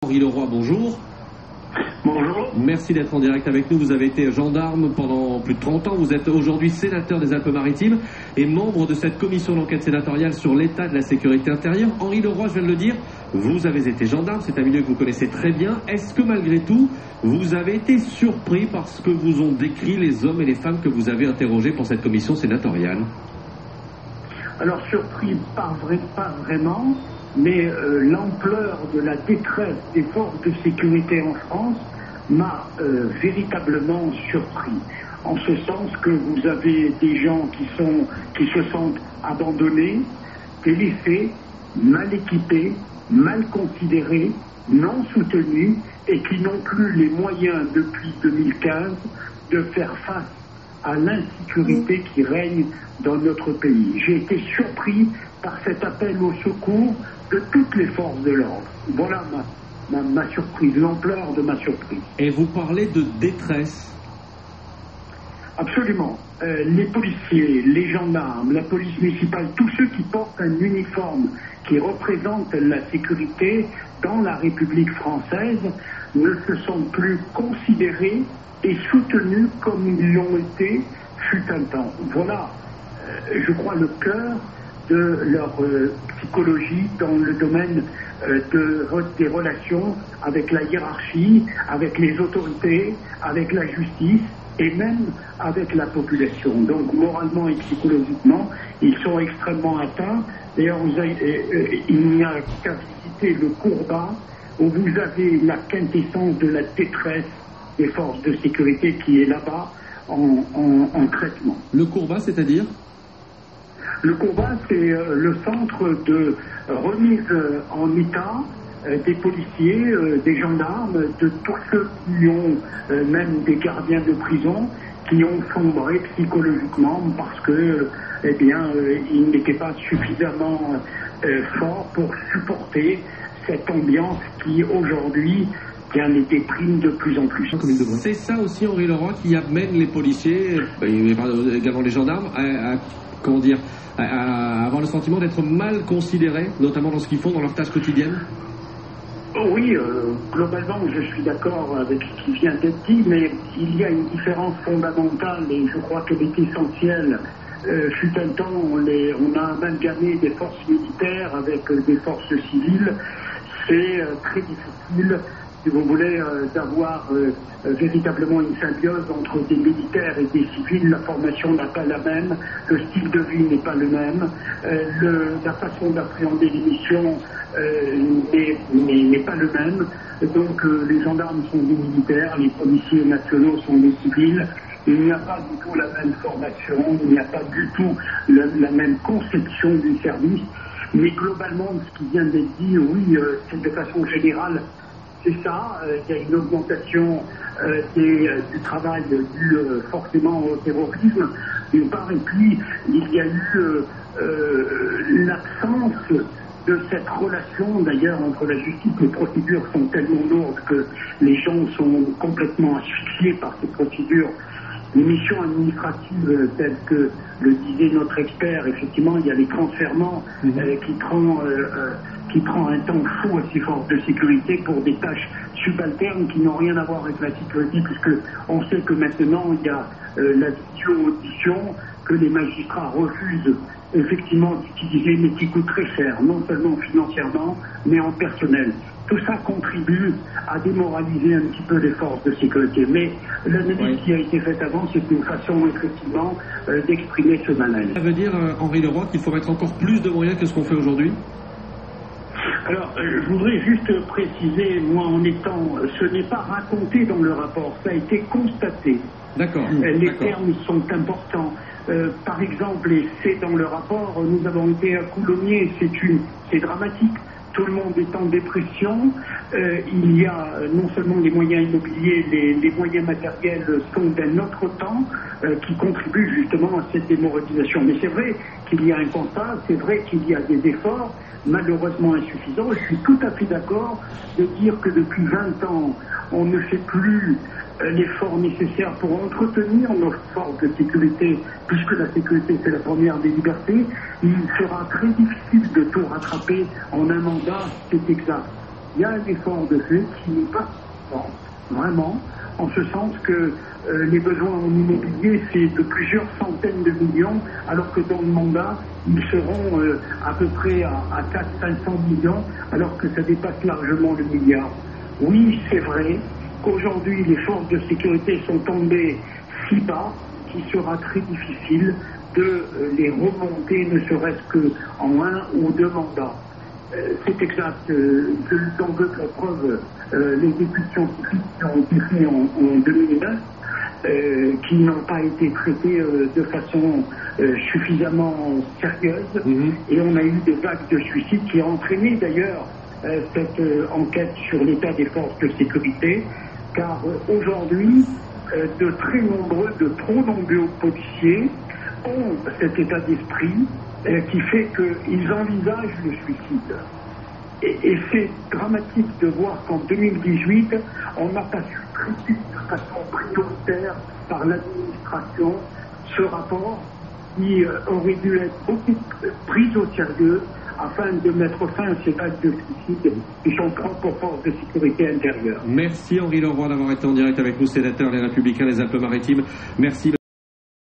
Henri Leroy, bonjour. Bonjour. Merci d'être en direct avec nous. Vous avez été gendarme pendant plus de 30 ans. Vous êtes aujourd'hui sénateur des Alpes-Maritimes et membre de cette commission d'enquête sénatoriale sur l'état de la sécurité intérieure. Henri Leroy, je viens de le dire, vous avez été gendarme, c'est un milieu que vous connaissez très bien. Est-ce que malgré tout, vous avez été surpris par ce que vous ont décrit les hommes et les femmes que vous avez interrogés pour cette commission sénatoriale? Alors surpris, pas vraiment, mais l'ampleur de la détresse des forces de sécurité en France m'a véritablement surpris. En ce sens que vous avez des gens qui se sentent abandonnés, délaissés, mal équipés, mal considérés, non soutenus et qui n'ont plus les moyens depuis 2015 de faire face à l'insécurité qui règne dans notre pays. J'ai été surpris par cet appel au secours de toutes les forces de l'ordre. Voilà ma surprise, l'ampleur de ma surprise. Et vous parlez de détresse? Absolument. Les policiers, les gendarmes, la police municipale, tous ceux qui portent un uniforme qui représente la sécurité dans la République française ne se sentent plus considérés et soutenus comme ils l'ont été fut un temps. Voilà, je crois, le cœur de leur psychologie dans le domaine des relations avec la hiérarchie, avec les autorités, avec la justice et même avec la population. Donc moralement et psychologiquement, ils sont extrêmement atteints. D'ailleurs, il n'y a qu'à visiter le Courbat où vous avez la quintessence de la détresse des forces de sécurité qui est là-bas en traitement. Le Courbat, c'est-à-dire? Le Courbat, c'est le centre de remise en état des policiers, des gendarmes, de tous ceux qui ont, même des gardiens de prison, qui ont sombré psychologiquement parce que, ils n'étaient pas suffisamment forts pour supporter cette ambiance qui, aujourd'hui, les déprime de plus en plus. C'est ça aussi, Henri Leroy, qui amène les policiers, également les gendarmes, à avoir le sentiment d'être mal considérés, notamment dans ce qu'ils font dans leurs tâches quotidiennes? Oui, globalement, je suis d'accord avec ce qui vient d'être dit, mais il y a une différence fondamentale et je crois qu'elle est essentielle. Fut un temps, on a amalgamé des forces militaires avec des forces civiles. C'est très difficile, si vous voulez, d'avoir véritablement une symbiose entre des militaires et des civils. La formation n'a pas la même, le style de vie n'est pas le même, la façon d'appréhender les missions n'est pas le même. Donc les gendarmes sont des militaires, les policiers nationaux sont des civils. Il n'y a pas du tout la même formation, il n'y a pas du tout la même conception du service. Mais globalement, ce qui vient d'être dit, oui, c'est de façon générale, c'est ça. Il y a une augmentation du travail dû forcément au terrorisme, d'une part, et puis il y a eu l'absence de cette relation, d'ailleurs, entre la justice. Les procédures sont tellement lourdes que les gens sont complètement asphyxiés par ces procédures. Les missions administratives telles que le disait notre expert, effectivement, il y a les transfèrements qui prend un temps fou à ces forces de sécurité pour des tâches subalternes qui n'ont rien à voir avec la sécurité, puisque on sait que maintenant il y a la vidéo-audition que les magistrats refusent effectivement d'utiliser, mais qui coûte très cher, non seulement financièrement, mais en personnel. Tout ça contribue à démoraliser un petit peu les forces de sécurité. Mais l'analyse qui a été faite avant, c'est une façon, effectivement, d'exprimer ce malaise. Ça veut dire, Henri Leroy, qu'il faut mettre encore plus de moyens que ce qu'on fait aujourd'hui? Alors, je voudrais juste préciser, moi, ce n'est pas raconté dans le rapport, ça a été constaté. D'accord. Les termes sont importants. Par exemple, et c'est dans le rapport, nous avons été à Coulommiers, c'est dramatique. Tout le monde est en dépression. Il y a non seulement les moyens immobiliers, les moyens matériels sont d'un autre temps qui contribuent justement à cette démoralisation. Mais c'est vrai qu'il y a un constat, c'est vrai qu'il y a des efforts, malheureusement insuffisants. Je suis tout à fait d'accord de dire que depuis 20 ans, on ne fait plus l'effort nécessaire pour entretenir nos forces de sécurité, puisque la sécurité c'est la première des libertés. Il sera très difficile de tout rattraper en un mandat, c'est exact. il y a un effort de fait qui n'est pas suffisant, vraiment, en ce sens que les besoins en immobilier, c'est de plusieurs centaines de millions, alors que dans le mandat, ils seront à peu près à 400-500 millions, alors que ça dépasse largement le milliard. Oui, c'est vrai qu'aujourd'hui, les forces de sécurité sont tombées si bas qu'il sera très difficile de les remonter, ne serait-ce qu'en 1 ou 2 mandats. C'est exact. J'en veux pour preuve les études scientifiques qui ont été faites en 2009, qui n'ont pas été traitées de façon suffisamment sérieuse. Et on a eu des vagues de suicides qui ont entraîné d'ailleurs cette enquête sur l'état des forces de sécurité, car aujourd'hui, de trop nombreux policiers ont cet état d'esprit qui fait qu'ils envisagent le suicide. Et c'est dramatique de voir qu'en 2018, on n'a pas su traiter de façon prioritaire par l'administration ce rapport qui aurait dû être beaucoup pris au sérieux afin de mettre fin à ces actes de suicide qui sont propres aux forces de sécurité intérieure. Merci Henri Leroy d'avoir été en direct avec nous, sénateur Les Républicains des Alpes-Maritimes. Merci.